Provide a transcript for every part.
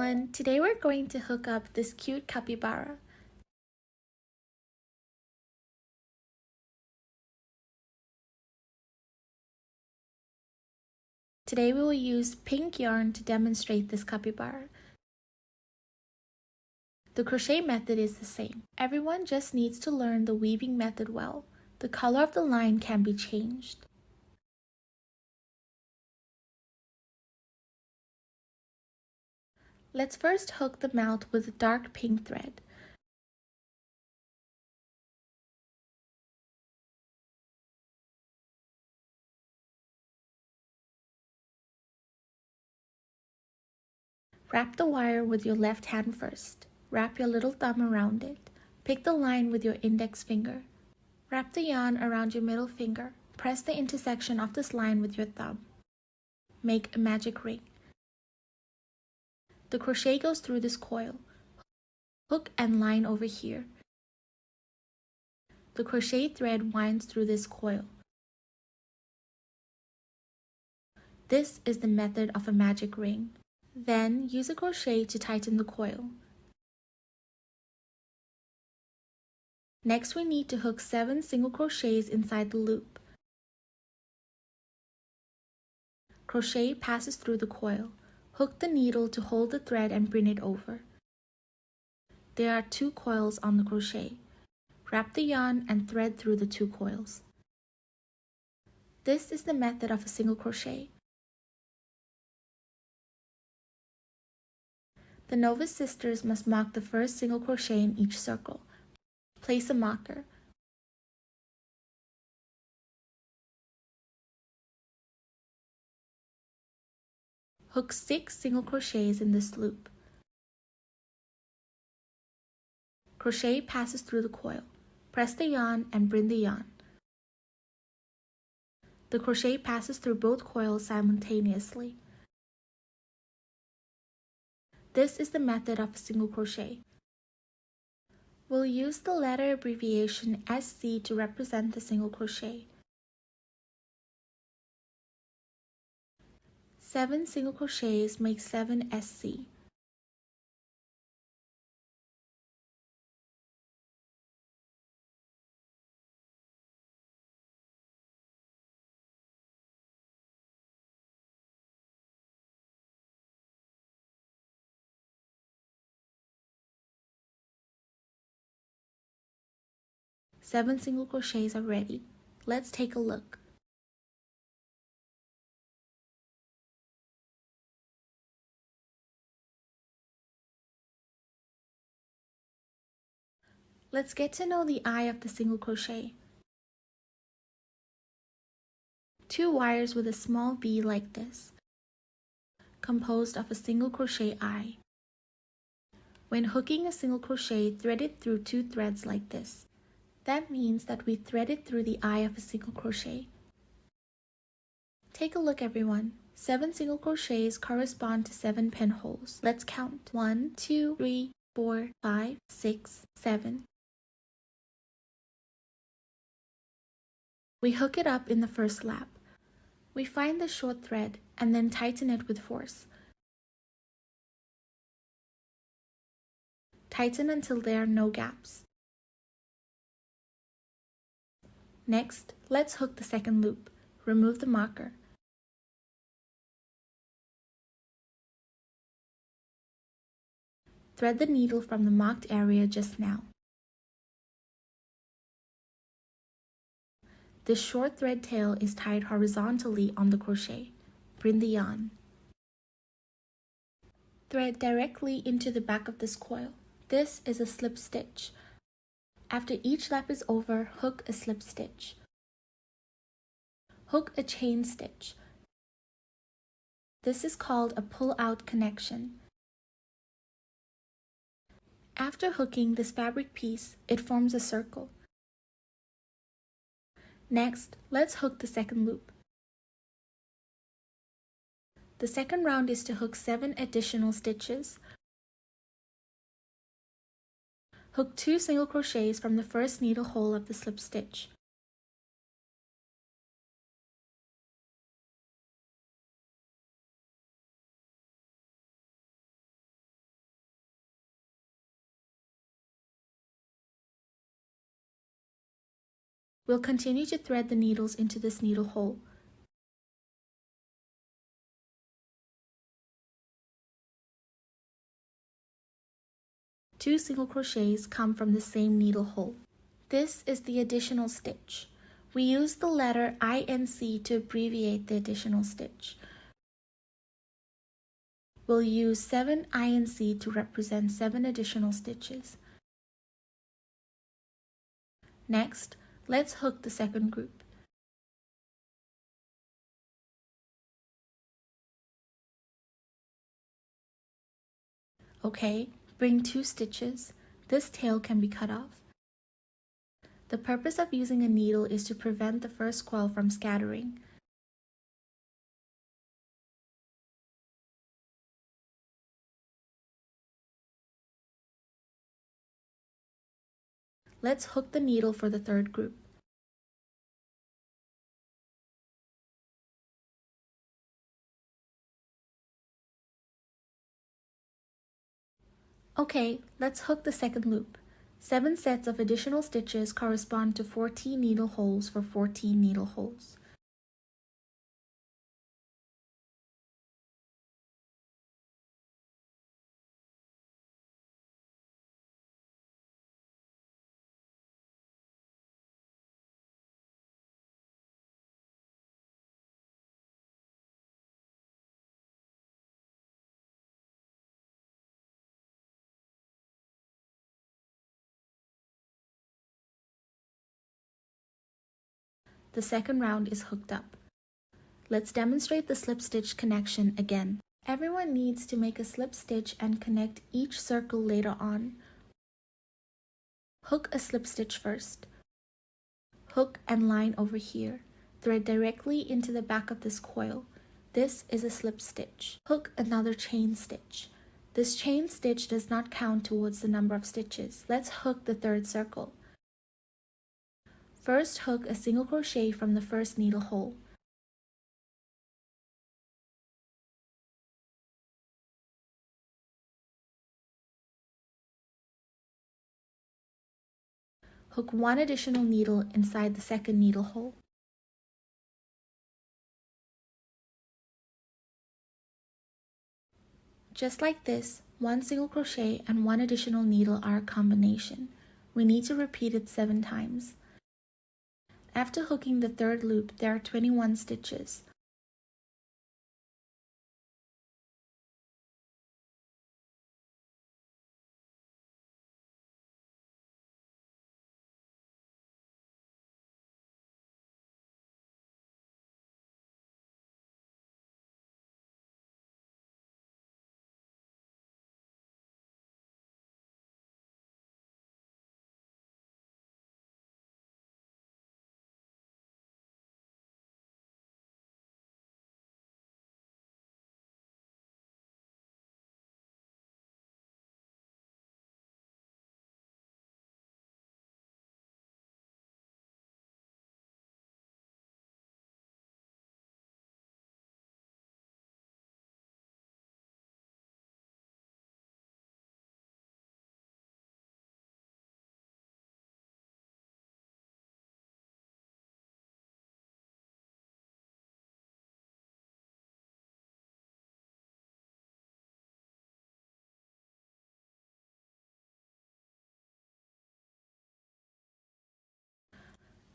everyone! Today we're going to hook up this cute capybara. Today we will use pink yarn to demonstrate this capybara. The crochet method is the same. Everyone just needs to learn the weaving method well. The color of the line can be changed. Let's first hook the mouth with dark pink thread. Wrap the wire with your left hand first. Wrap your little thumb around it. Pick the line with your index finger. Wrap the yarn around your middle finger. Press the intersection of this line with your thumb. Make a magic ring. The crochet goes through this coil. Hook and line over here. The crochet thread winds through this coil. This is the method of a magic ring. Then use a crochet to tighten the coil. Next we need to hook 7 single crochets inside the loop. Crochet passes through the coil. Hook the needle to hold the thread and bring it over. There are 2 coils on the crochet. Wrap the yarn and thread through the 2 coils. This is the method of a single crochet. The novice sisters must mark the first single crochet in each circle. Place a marker. Hook 6 single crochets in this loop. Crochet passes through the coil. Press the yarn and bring the yarn. The crochet passes through both coils simultaneously. This is the method of a single crochet. We'll use the letter abbreviation SC to represent the single crochet. 7 single crochets make 7 SC. Seven single crochets are ready. Let's take a look. Let's get to know the eye of the single crochet. 2 wires with a small V like this, composed of a single crochet eye. When hooking a single crochet, thread it through 2 threads like this. That means that we threaded through the eye of a single crochet. Take a look, everyone. 7 single crochets correspond to 7 pinholes. Let's count. 1, 2, 3, 4, 5, 6, 7. We hook it up in the first lap. We find the short thread and then tighten it with force. Tighten until there are no gaps. Next, let's hook the second loop. Remove the marker. Thread the needle from the marked area just now. This short thread tail is tied horizontally on the crochet. Bring the yarn. Thread directly into the back of this coil. This is a slip stitch. After each lap is over, hook a slip stitch. Hook a chain stitch. This is called a pull-out connection. After hooking this fabric piece, it forms a circle. Next, let's hook the second loop. The second round is to hook 7 additional stitches. Hook 2 single crochets from the first needle hole of the slip stitch. We'll continue to thread the needles into this needle hole. Two single crochets come from the same needle hole. This is the additional stitch. We use the letter INC to abbreviate the additional stitch. We'll use 7 INC to represent 7 additional stitches. Next, let's hook the second group. Okay, bring 2 stitches. This tail can be cut off. The purpose of using a needle is to prevent the first coil from scattering. Let's hook the needle for the third group. Okay, let's hook the second loop. 7 sets of additional stitches correspond to 14 needle holes for 14 needle holes. The second round is hooked up. Let's demonstrate the slip stitch connection again. Everyone needs to make a slip stitch and connect each circle later on. Hook a slip stitch first. Hook and line over here. Thread directly into the back of this coil. This is a slip stitch. Hook another chain stitch. This chain stitch does not count towards the number of stitches. Let's hook the third circle. First, hook a single crochet from the first needle hole. Hook 1 additional needle inside the second needle hole. Just like this, 1 single crochet and 1 additional needle are a combination. We need to repeat it 7 times. After hooking the third loop, there are 21 stitches.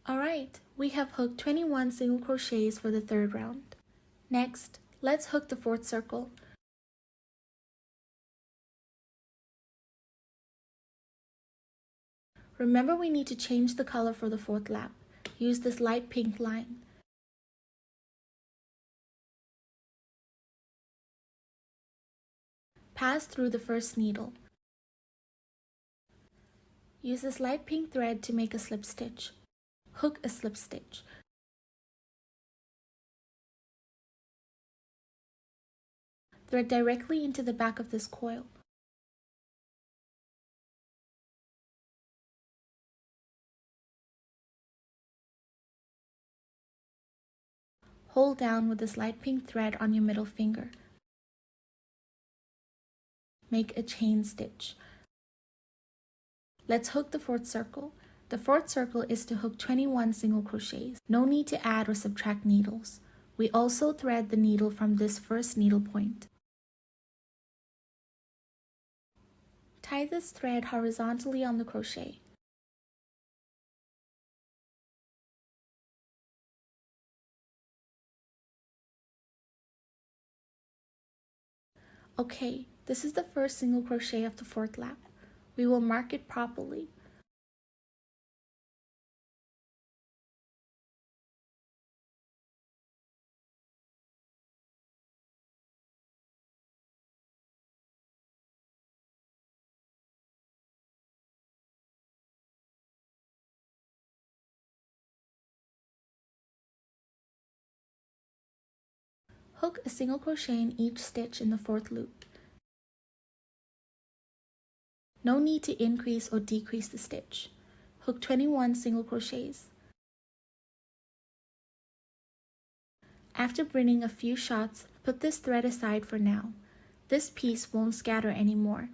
Alright, we have hooked 21 single crochets for the third round. Next, let's hook the fourth circle. Remember, we need to change the color for the fourth lap. Use this light pink line. Pass through the first needle. Use this light pink thread to make a slip stitch. Hook a slip stitch. Thread directly into the back of this coil. Hold down with this light pink thread on your middle finger. Make a chain stitch. Let's hook the fourth circle. The fourth circle is to hook 21 single crochets. No need to add or subtract needles. We also thread the needle from this first needle point. Tie this thread horizontally on the crochet. Okay, this is the first single crochet of the fourth lap. We will mark it properly. Hook a single crochet in each stitch in the fourth loop. No need to increase or decrease the stitch. Hook 21 single crochets. After bringing a few shots, put this thread aside for now. This piece won't scatter anymore.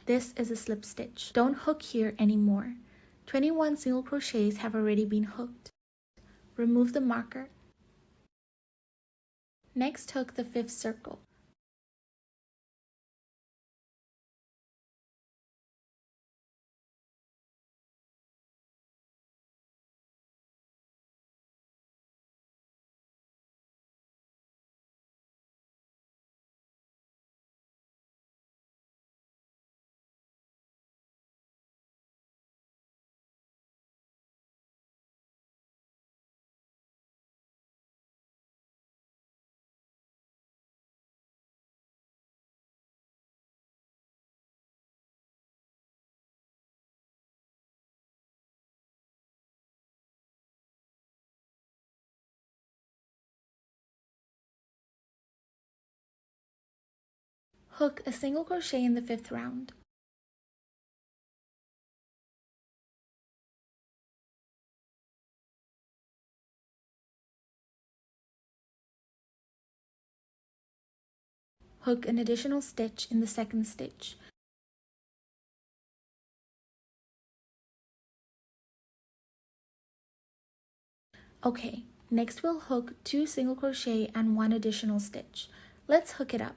This is a slip stitch. Don't hook here anymore. 21 single crochets have already been hooked. Remove the marker. Next, hook the fifth circle. Hook a single crochet in the fifth round. Hook an additional stitch in the second stitch. Okay, next we'll hook 2 single crochet and 1 additional stitch. Let's hook it up.